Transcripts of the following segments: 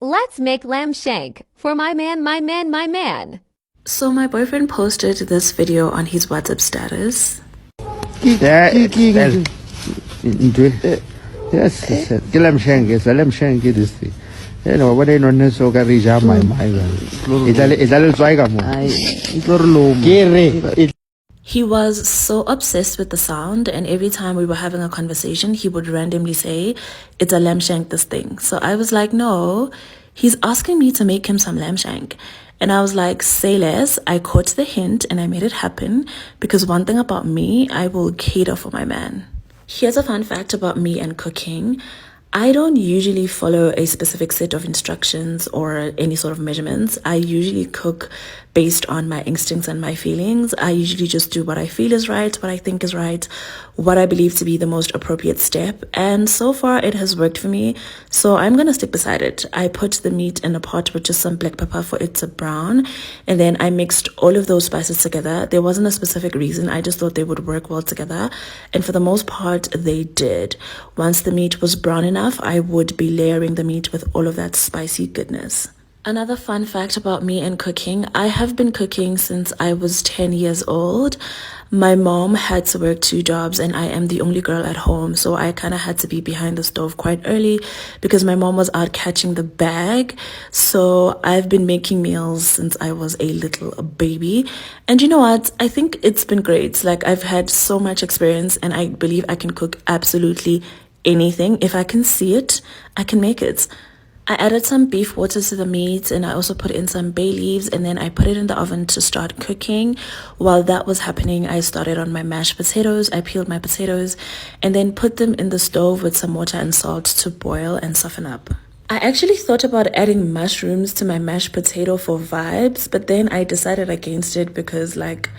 Let's make lamb shank for my man, my man, my man. So my boyfriend posted this video on his WhatsApp status. Yes, lamb shank is a lamb shank. This thing. You know what I know. So can reach out my mind. He was so obsessed with the sound, and every time we were having a conversation, he would randomly say, "It's a lamb shank, this thing." So I was like, no, he's asking me to make him some lamb shank. And I was like, say less. I caught the hint and I made it happen, because one thing about me, I will cater for my man. Here's a fun fact about me and cooking. I don't usually follow a specific set of instructions or any sort of measurements. I usually cook based on my instincts and my feelings. I usually just do what I feel is right, what I think is right, what I believe to be the most appropriate step. And so far it has worked for me. So I'm going to stick beside it. I put the meat in a pot with just some black pepper for it to brown. And then I mixed all of those spices together. There wasn't a specific reason. I just thought they would work well together. And for the most part, they did. Once the meat was brown enough, I would be layering the meat with all of that spicy goodness. Another fun fact about me and cooking, I have been cooking since I was 10 years old. My mom had to work 2 jobs and I am the only girl at home, so I kind of had to be behind the stove quite early because my mom was out catching the bag. So I've been making meals since I was a little baby. And you know what? I think it's been great. Like, I've had so much experience and I believe I can cook absolutely anything. If I can see it, I can make it. I added some beef water to the meat and I also put in some bay leaves, and then I put it in the oven to start cooking. While that was happening, I started on my mashed potatoes. I peeled my potatoes and then put them in the stove with some water and salt to boil and soften up. I actually thought about adding mushrooms to my mashed potato for vibes, but then I decided against it because, like,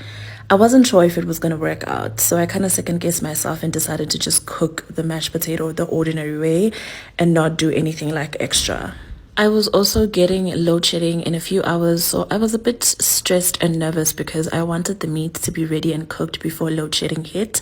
I wasn't sure if it was going to work out. So I kind of second guessed myself and decided to just cook the mashed potato the ordinary way and not do anything like extra. I was also getting load shedding in a few hours, so I was a bit stressed and nervous because I wanted the meat to be ready and cooked before load shedding hit.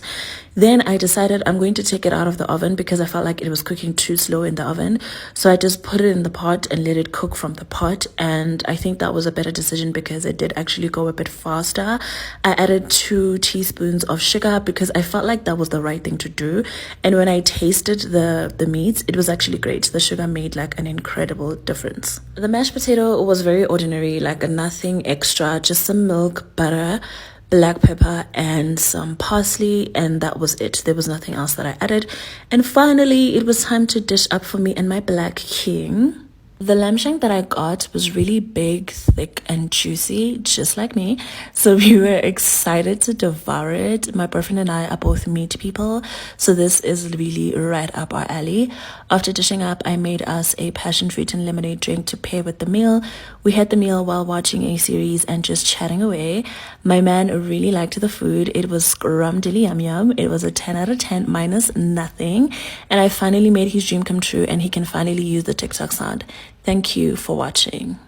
Then I decided I'm going to take it out of the oven because I felt like it was cooking too slow in the oven. So I just put it in the pot and let it cook from the pot. And I think that was a better decision because it did actually go a bit faster. I added 2 teaspoons of sugar because I felt like that was the right thing to do. And when I tasted the meat, it was actually great. The sugar made like an incredible difference. The mashed potato was very ordinary, like nothing extra, just some milk, butter, black pepper and some parsley, and that was it. There was nothing else that I added. And finally, it was time to dish up for me and my black king. The lamb shank that I got was really big, thick, and juicy, just like me. So we were excited to devour it. My boyfriend and I are both meat people, so this is really right up our alley. After dishing up, I made us a passion fruit and lemonade drink to pair with the meal. We had the meal while watching a series and just chatting away. My man really liked the food. It was scrum-dilly yum yum. It was a 10 out of 10 minus nothing. And I finally made his dream come true and he can finally use the TikTok sound. Thank you for watching.